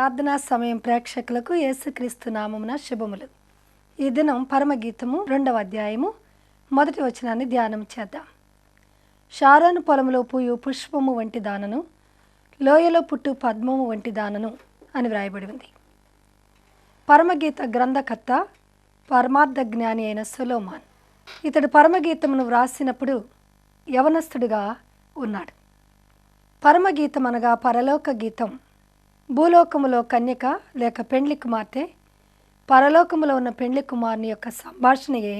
ప్రార్థనా సమయం ప్రేక్షకులకు యేసుక్రీస్తు నామమున శుభములు. ఈ దినం పరమగీతము 2వ అధ్యాయము 1వ వచనాన్ని ధ్యానం చేద్దాం. షారోను పొలములో పూయు పుష్పము వంటి దానను, లోయలో పుట్టు పద్మము వంటి దానను అని వ్రాయబడి ఉంది. పరమగీత గ్రంథకర్త పరమార్థ జ్ఞాని అయిన సొలొమోన్. ఇతడు పరమగీతమును వ్రాసినప్పుడు యవనస్తుడిగా ఉన్నాడు. పరమగీతం అనగా పరలోక గీతం. భూలోకములో కన్యక లేక పెండ్లి కుమార్తె, పరలోకములో ఉన్న పెండ్లి కుమారుని యొక్క సంభాషణయే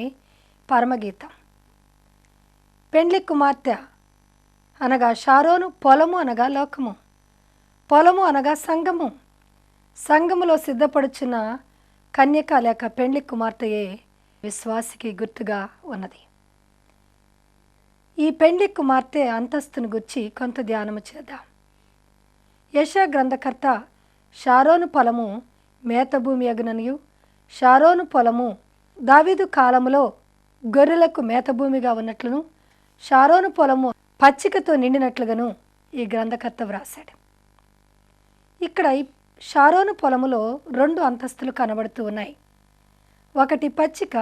పరమగీతం. పెండ్లి కుమార్తె అనగా షారోను, పొలము అనగా లోకము, పొలము అనగా సంఘము, సంఘములో సిద్ధపడుచున్న కన్యక లేక పెండ్లి కుమార్తెయే విశ్వాసికి గుర్తుగా ఉన్నది. ఈ పెండ్లి కుమార్తె అంతస్తును గుర్చి కొంత ధ్యానము చేద్దాం. యెషయా గ్రంథకర్త షారోను పొలము మేతభూమి యగుననియు, షారోను పొలము దావీదు కాలములో గొర్రెలకు మేతభూమిగా ఉన్నట్లును, షారోను పొలము పచ్చికతో నిండినట్లుగాను ఈ గ్రంథకర్త వ్రాశాడు. ఇక్కడ ఈ షారోను పొలములో 2 అంతస్తులు కనబడుతూ ఉన్నాయి. ఒకటి పచ్చిక.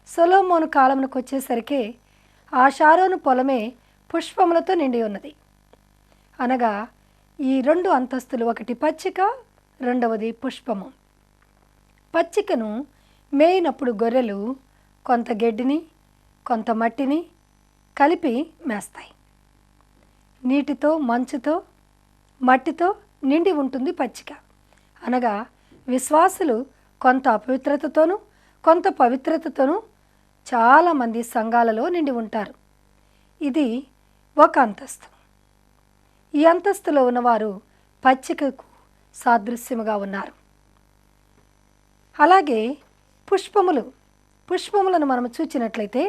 సొలొమోను కాలమునకు వచ్చేసరికి ఆ షారోను పొలమే పుష్పములతో నిండి ఉన్నది. అనగా ఈ 2 అంతస్తులు, ఒకటి పచ్చిక, రెండవది పుష్పము. పచ్చికను మేయినప్పుడు గొర్రెలు కొంత గడ్డిని కొంత మట్టిని కలిపి మేస్తాయి. నీటితో మంచుతో మట్టితో నిండి ఉంటుంది పచ్చిక. అనగా విశ్వాసులు కొంత అపవిత్రతతోనూ కొంత పవిత్రతతోనూ చాలామంది సంఘాలలో నిండి ఉంటారు. ఇది ఒక అంతస్తు. ఈ అంతస్తులో ఉన్నవారు పచ్చికకు సాదృశ్యముగా ఉన్నారు. అలాగే పుష్పములను మనము చూచినట్లయితే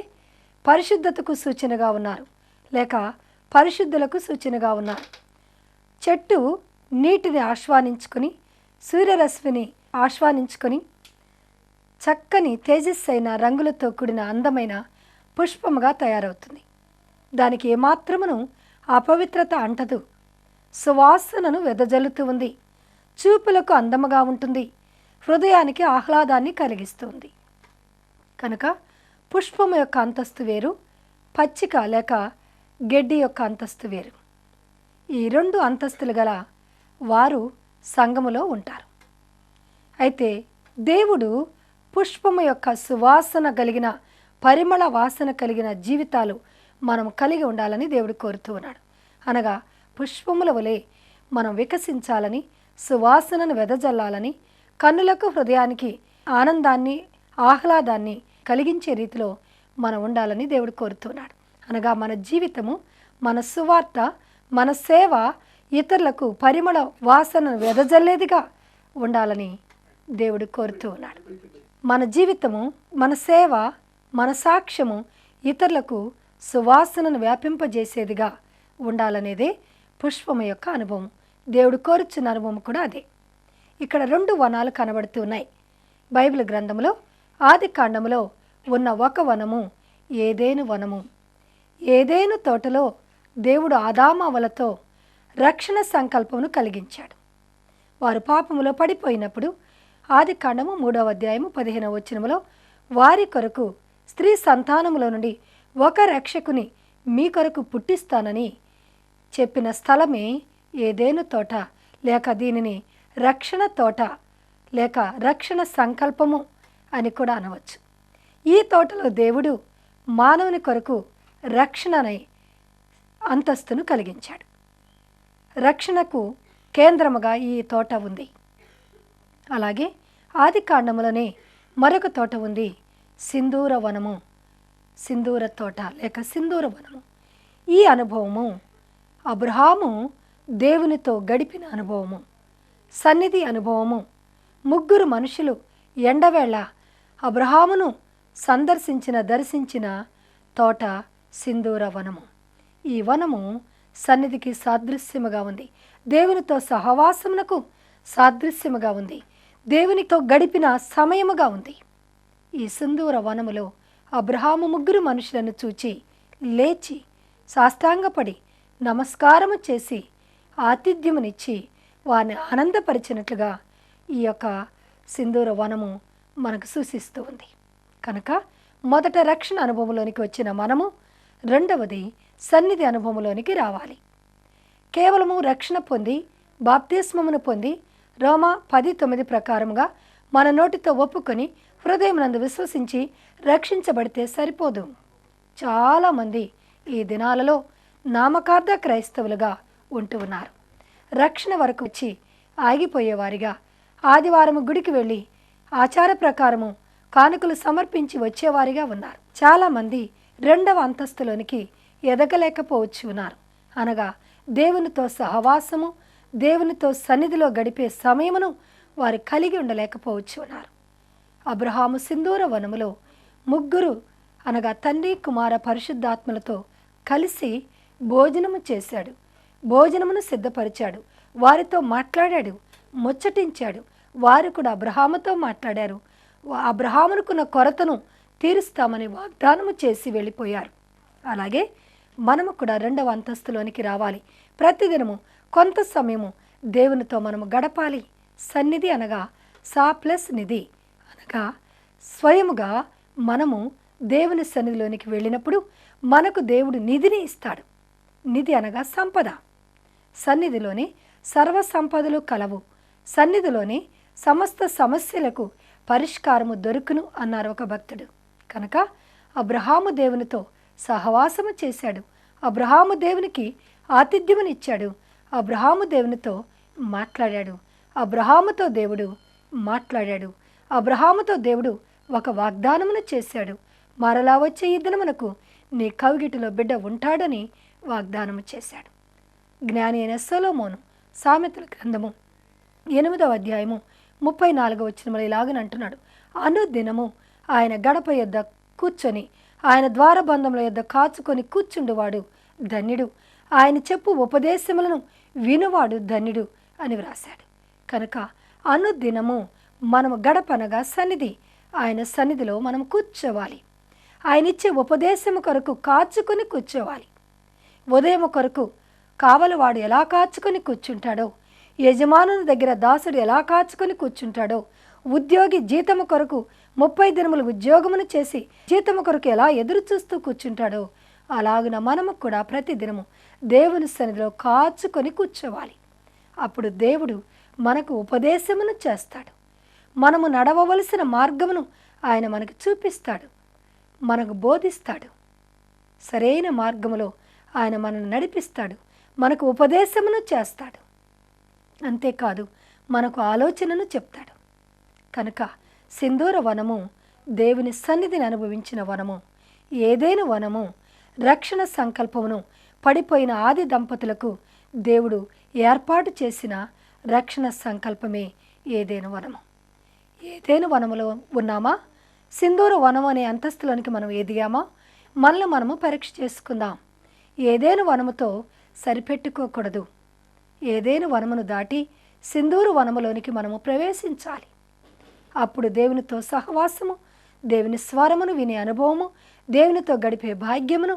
పరిశుద్ధతకు సూచనగా ఉన్నారు, లేక పరిశుద్ధులకు సూచనగా ఉన్నారు. చెట్టు నీటిని ఆస్వాదించుకొని, సూర్యరశ్మిని ఆస్వాదించుకొని చక్కని తేజస్సైన రంగులతో కూడిన అందమైన పుష్పముగా తయారవుతుంది. దానికి ఏమాత్రమును అపవిత్రత అంటదు. సువాసనను వెదజల్లుతూ ఉంది. చూపులకు అందముగా ఉంటుంది. హృదయానికి ఆహ్లాదాన్ని కలిగిస్తుంది. కనుక పుష్పము యొక్క అంతస్తు వేరు, పచ్చిక లేక గడ్డి యొక్క అంతస్తు వేరు. ఈ 2 అంతస్తులు గల వారు సంఘములో ఉంటారు. అయితే దేవుడు పుష్పము యొక్క సువాసన కలిగిన, పరిమళ వాసన కలిగిన జీవితాలు మనం కలిగి ఉండాలని దేవుడు కోరుతూ ఉన్నాడు. అనగా పుష్పముల వలె మనం వికసించాలని, సువాసనను వెదజల్లాలని, కన్నులకు హృదయానికి ఆనందాన్ని ఆహ్లాదాన్ని కలిగించే రీతిలో మనం ఉండాలని దేవుడు కోరుతున్నాడు. అనగా మన జీవితము, మన సువార్త, మన సేవ ఇతరులకు పరిమళ వాసనను వెదజల్లేదిగా ఉండాలని దేవుడు కోరుతూ ఉన్నాడు. మన జీవితము, మన సేవ, మన సాక్ష్యము ఇతరులకు సువాసనను వ్యాపింపజేసేదిగా ఉండాలనేదే పుష్పము యొక్క అనుభవం. దేవుడు కోరుచున్న అనుభవం కూడా అదే. ఇక్కడ 2 వనాలు కనబడుతూ ఉన్నాయి. బైబిల్ గ్రంథంలో ఆది కాండములో ఉన్న ఒక వనము ఏదెను వనము. ఏదెను తోటలో దేవుడు ఆదామవ్వలతో రక్షణ సంకల్పమును కలిగించాడు. వారు పాపములో పడిపోయినప్పుడు ఆది కాండము 3వ అధ్యాయము 15వ వచనములో వారి కొరకు స్త్రీ సంతానములో నుండి ఒక రక్షకుని మీ కొరకు పుట్టిస్తానని చెప్పిన స్థలమే ఏదెను తోట, లేక దీనిని రక్షణ తోట లేక రక్షణ సంకల్పము అని కూడా అనవచ్చు. ఈ తోటలో దేవుడు మానవుని కొరకు రక్షణనై అంతస్తును కలిగించాడు. రక్షణకు కేంద్రముగా ఈ తోట ఉంది. అలాగే ఆది కాండములోనే మరొక తోట ఉంది, సింధూర వనము, సింధూర తోట లేక సింధూర వనము. ఈ అనుభవము అబ్రహాము దేవునితో గడిపిన అనుభవము, సన్నిధి అనుభవము. 3 మనుషులు ఎండవేళ అబ్రహామును దర్శించిన తోట సింధూర వనము. ఈ వనము సన్నిధికి సాదృశ్యముగా ఉంది. దేవునితో సహవాసమునకు సాదృశ్యముగా ఉంది. దేవునితో గడిపిన సమయముగా ఉంది. ఈ సింధూర వనములో అబ్రహాము 3 మనుషులను చూచి లేచి సాష్టాంగపడి నమస్కారము చేసి ఆతిథ్యమునిచ్చి వారిని ఆనందపరిచినట్లుగా ఈ యొక్క సింధూర వనము మనకు సూచిస్తూ ఉంది. కనుక మొదట రక్షణ అనుభవంలోనికి వచ్చిన మనము రెండవది సన్నిధి అనుభవంలోనికి రావాలి. కేవలము రక్షణ పొంది బాప్తిస్మమును పొంది రోమా 10:9 ప్రకారముగా మన నోటితో ఒప్పుకొని హృదయమునందు విశ్వసించి రక్షించబడితే సరిపోదు. చాలామంది ఈ దినాలలో నామకార్థ క్రైస్తవులుగా ఉంటూ ఉన్నారు. రక్షణ వరకు వచ్చి ఆగిపోయేవారిగా ఆదివారము గుడికి వెళ్ళి ఆచార ప్రకారము కానుకలు సమర్పించి వచ్చేవారిగా ఉన్నారు. చాలామంది రెండవ అంతస్తులోనికి ఎదగలేకపోవచ్చు ఉన్నారు. అనగా దేవునితో సహవాసము, దేవునితో సన్నిధిలో గడిపే సమయమును వారు కలిగి ఉండలేకపోవచ్చు ఉన్నారు. అబ్రహాము సింధూర వనములో ముగ్గురు అనగా తండ్రి, కుమార, పరిశుద్ధాత్మలతో కలిసి భోజనము చేశాడు. భోజనమును సిద్ధపరిచాడు. వారితో మాట్లాడాడు, ముచ్చటించాడు. వారు కూడా అబ్రహాముతో మాట్లాడారు. అబ్రహామునుకున్న కొరతను తీరుస్తామని వాగ్దానము చేసి వెళ్ళిపోయారు. అలాగే మనము కూడా రెండవ అంతస్తులోనికి రావాలి. ప్రతిదినము కొంత సమయము దేవునితో మనము గడపాలి. సన్నిధి అనగా నిధి అనగా స్వయముగా మనము దేవుని సన్నిధిలోనికి వెళ్ళినప్పుడు మనకు దేవుడు నిధిని ఇస్తాడు. నిధి అనగా సంపద. సన్నిధిలోని సర్వ సంపదలు కలవు. సన్నిధిలోని సమస్త సమస్యలకు పరిష్కారము దొరుకును అన్నారు ఒక భక్తుడు. కనుక అబ్రహాము దేవునితో సహవాసము చేశాడు. అబ్రహాము దేవునికి ఆతిథ్యమునిచ్చాడు. అబ్రహాము దేవునితో మాట్లాడాడు. అబ్రహాముతో దేవుడు మాట్లాడాడు. అబ్రహాముతో దేవుడు ఒక వాగ్దానమును చేశాడు. మరలా వచ్చే ఈ దినమునకు నీ కౌగిటిలో బిడ్డ ఉంటాడని వాగ్దానము చేశాడు. జ్ఞాని అయిన సొలొమోను సామెతల గ్రంథము 8వ అధ్యాయము 34వ వచనములో ఇలాగనంటున్నాడు, అనుదినము ఆయన గడప యొద్ద కూర్చొని ఆయన ద్వారబంధముల యొద్ద కాచుకొని కూర్చుండువాడు ధన్యుడు, ఆయన చెప్పు ఉపదేశములను వినువాడు ధన్యుడు అని వ్రాశాడు. కనుక అనుదినము మనము గడపనగా సన్నిధి, ఆయన సన్నిధిలో మనం కూర్చోవాలి. ఆయన ఇచ్చే ఉపదేశము కొరకు కాచుకొని కూర్చోవాలి. ఉదయం కొరకు కావలివాడు ఎలా కాచుకొని కూర్చుంటాడో, యజమానుని దగ్గర దాసుడు ఎలా కాచుకొని కూర్చుంటాడో, ఉద్యోగి జీతము కొరకు 30 దినములు ఉద్యోగమును చేసి జీతము కొరకు ఎలా ఎదురు చూస్తూ కూర్చుంటాడో, అలాగున మనము కూడా ప్రతిదినము దేవుని సన్నిధిలో కాచుకొని కూర్చోవాలి. అప్పుడు దేవుడు మనకు ఉపదేశమును చేస్తాడు. మనము నడవవలసిన మార్గమును ఆయన మనకు చూపిస్తాడు, మనకు బోధిస్తాడు. సరైన మార్గములో ఆయన మనల్ని నడిపిస్తాడు, మనకు ఉపదేశమును చేస్తాడు. అంతేకాదు మనకు ఆలోచనను చెప్తాడు. కనుక సింధూర వనము దేవుని సన్నిధిని అనుభవించిన వనము. ఏదైనా వనము రక్షణ సంకల్పమును పడిపోయిన ఆది దంపతులకు దేవుడు ఏర్పాటు చేసిన రక్షణ సంకల్పమే ఏదైనా వనము. ఏదైనా వనములో ఉన్నామా? సింధూర వనం అనే అంతస్తులోనికి మనం ఎదిగామా? మనల్ని మనము పరీక్ష చేసుకుందాం. ఏదైనా వనముతో సరిపెట్టుకోకూడదు. ఏదైనా వనమును దాటి సింధూర వనములోనికి మనము ప్రవేశించాలి. అప్పుడు దేవునితో సహవాసము, దేవుని స్వరమును వినే అనుభవము, దేవునితో గడిపే భాగ్యమును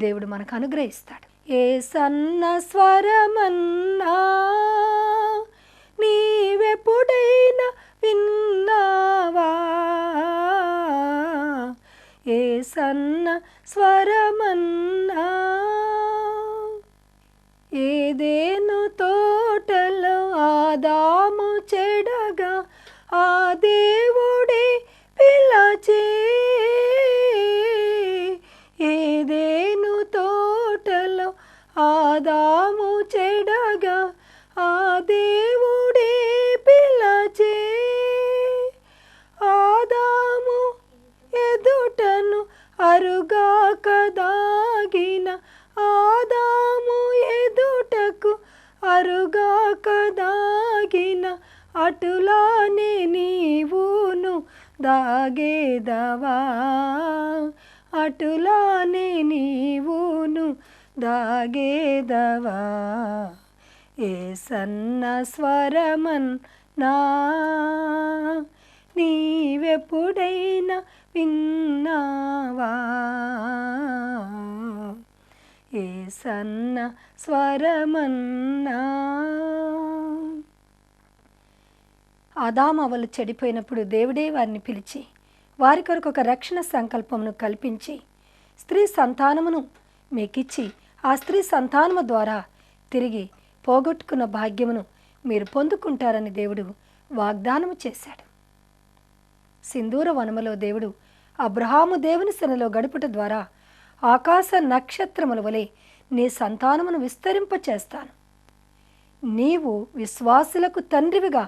దేవుడు మనకు అనుగ్రహిస్తాడు. ఏ సన్న స్వరమన్నా నీవెప్పుడైనా విన్నావా? ఏ సన్న స్వరమన్నా ఏదేను తోటలో ఆదాము చెడగా ఆ దేవుడే పిలచే. ఏదేను తోటలో ఆదాము చెడగా ఆ దేవుడే పిలచే. ఆదాము ఎదుటను అరుగాక దాగిన ఆదాము ఎదుటకు అరుగాక దాగిన అటులానే నీవును దాగేదవా. అటులానే నీవును దాగేదవా. ఏ సన్న స్వరమన్ నా నీవెప్పుడైనా విన్నావా? ఏ సన్న స్వరమన్నా ఆదామవ్వలు చెడిపోయినప్పుడు దేవుడే వారిని పిలిచి వారి కొరకు ఒక రక్షణ సంకల్పమును కల్పించి స్త్రీ సంతానమును మీకిచ్చి ఆ స్త్రీ సంతానము ద్వారా తిరిగి పోగొట్టుకున్న భాగ్యమును మీరు పొందుకుంటారని దేవుడు వాగ్దానము చేశాడు. సింధూర వనములో దేవుడు అబ్రహాము దేవుని సన్నిధిలో గడుపుట ద్వారా ఆకాశ నక్షత్రముల వలె నీ సంతానమును విస్తరింపచేస్తాను, నీవు విశ్వాసులకు తండ్రివిగా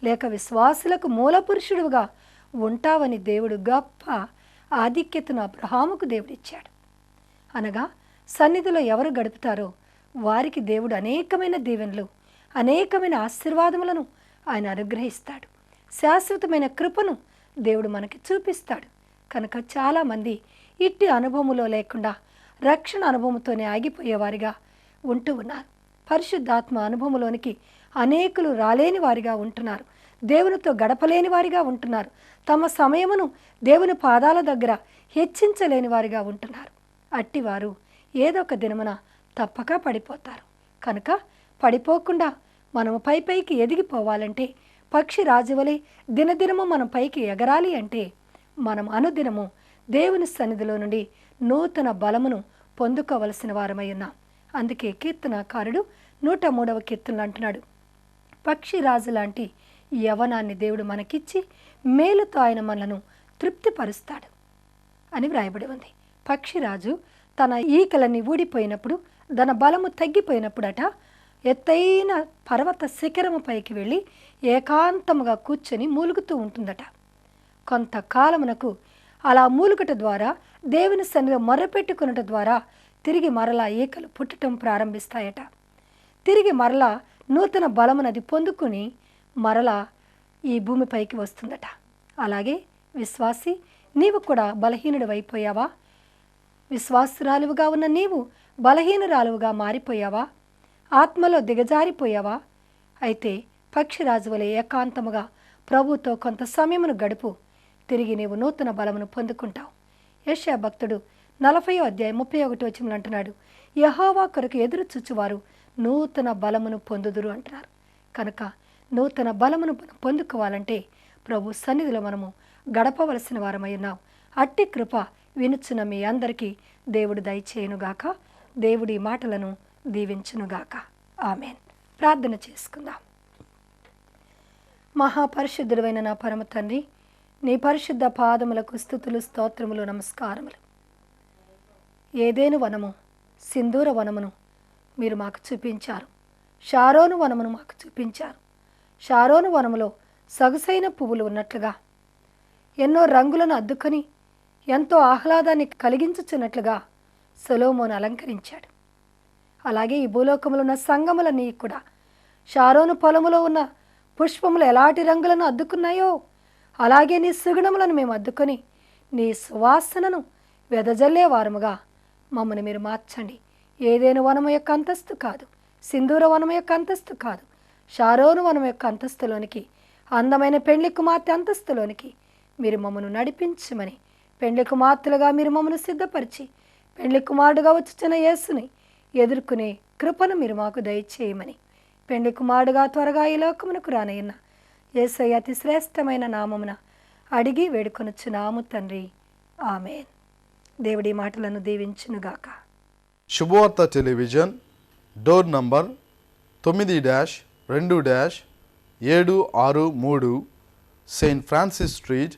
లేక విశ్వాసులకు మూలపురుషుడివిగా ఉంటావని దేవుడు గొప్ప ఆధిక్యతను అబ్రహాముకు దేవుడిచ్చాడు. అనగా సన్నిధిలో ఎవరు గడుపుతారో వారికి దేవుడు అనేకమైన దీవెనలు, అనేకమైన ఆశీర్వాదములను ఆయన అనుగ్రహిస్తాడు. శాశ్వతమైన కృపను దేవుడు మనకి చూపిస్తాడు. కనుక చాలామంది ఇట్టి అనుభవములో లేకుండా రక్షణ అనుభవంతోనే ఆగిపోయేవారిగా ఉంటూ ఉన్నారు. పరిశుద్ధాత్మ అనుభవంలోనికి అనేకులు రాలేని వారిగా ఉంటున్నారు. దేవునితో గడపలేని వారిగా ఉంటున్నారు. తమ సమయమును దేవుని పాదాల దగ్గర హెచ్చించలేని వారిగా ఉంటున్నారు. అట్టివారు ఏదో ఒక దినమున తప్పక పడిపోతారు. కనుక పడిపోకుండా మనము పైకి ఎదిగిపోవాలంటే, పక్షి రాజువలే దినదినము మనం పైకి ఎగరాలి అంటే మనం అనుదినము దేవుని సన్నిధిలో నుండి నూతన బలమును పొందుకోవలసిన వారమై ఉన్నాం. అందుకే కీర్తనకారుడు 103వ కీర్తనలు అంటున్నాడు, పక్షి రాజు లాంటి యవనాన్ని దేవుడు మనకిచ్చి మేలుతో ఆయన మనలను తృప్తిపరుస్తాడు అని వ్రాయబడి ఉంది. పక్షిరాజు తన ఈకలన్నీ ఊడిపోయినప్పుడు, తన బలము తగ్గిపోయినప్పుడట ఎత్తైన పర్వత శిఖరము పైకి వెళ్ళి ఏకాంతముగా కూర్చొని మూలుగుతూ ఉంటుందట. కొంతకాలమునకు అలా మూలుగుట ద్వారా, దేవుని సన్నిధిలో మొర్రపెట్టుకున్నట ద్వారా తిరిగి మరలా ఈకలు పుట్టడం ప్రారంభిస్తాయట. తిరిగి మరలా నూతన బలమునది పొందుకుని మరలా ఈ భూమిపైకి వస్తుందట. అలాగే విశ్వాసి, నీవు కూడా బలహీనుడు అయిపోయావా? విశ్వాసురాలువుగా ఉన్న నీవు బలహీనురాలువుగా మారిపోయావా? ఆత్మలో దిగజారిపోయావా? అయితే పక్షిరాజు వలె ఏకాంతముగా ప్రభువుతో కొంత సమయమును గడుపు, తిరిగి నీవు నూతన బలమును పొందుకుంటావు. యెషయా భక్తుడు 40వ అధ్యాయం 31వ వచనంలో అంటున్నాడు, యెహోవా కొరకు ఎదురు చూచువారు నూతన బలమును పొందుదురు అంటున్నారు. కనుక నూతన బలమును పొందుకోవాలంటే ప్రభు సన్నిధిలో మనము గడపవలసిన వారమై ఉన్నాం. అట్టి కృప వినుచున్న మీ అందరికీ దేవుడు దయచేయునుగాక. దేవుడి మాటలను దీవించునుగాక. ఆమెన్. ప్రార్థన చేసుకుందాం. మహాపరిశుద్ధుడైన నా పరమ తండ్రి, నీ పరిశుద్ధ పాదములకు స్తుతులు, స్తోత్రములు, నమస్కారములు. ఏదేను వనము, సింధూర వనమును మీరు మాకు చూపించారు. షారోను వనమును మాకు చూపించారు. షారోను వనములో సొగసైన పువ్వులు ఉన్నట్లుగా, ఎన్నో రంగులను అద్దుకొని ఎంతో ఆహ్లాదాన్ని కలిగించుచున్నట్లుగా సొలొమోను అలంకరించాడు. అలాగే ఈ భూలోకములో ఉన్న సంగములన్నీ కూడా షారోను పొలములో ఉన్న పుష్పములు ఎలాంటి రంగులను అద్దుకున్నాయో అలాగే నీ సుగుణములను మేము అద్దుకొని నీ సువాసనను వెదజల్లే వారముగా మమ్మల్ని మీరు మార్చండి. ఏదేను వనము యొక్క అంతస్తు కాదు, సింధూర వనము యొక్క అంతస్తు కాదు, షారోను వనము యొక్క అంతస్తులోనికి, అందమైన పెండ్లి కుమార్తె అంతస్తులోనికి మీరు మమ్మను నడిపించమని, పెండ్లి కుమార్తెలుగా మీరు మమ్మను సిద్ధపరిచి పెండ్లి కుమారుడుగా వచ్చుచున్న యేసుని ఎదుర్కొనే కృపను మీరు మాకు దయచేయమని, పెండ్లి కుమారుడుగా త్వరగా ఈ లోకమునకు రానయ్యన్న యేసయ్య అతి శ్రేష్టమైన నామమున అడిగి వేడుకొనుచున్నాము తండ్రి. ఆమేన్. దేవుడి మాటలను దీవించునుగాక. శుభవార్త television, door number 9-2-763, Saint Francis street,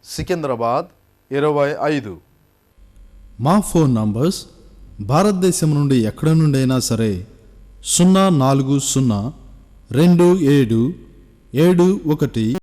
Secunderabad 25. మా ఫోన్ నంబర్స్ భారతదేశం నుండి ఎక్కడ నుండైనా సరే 040-27-71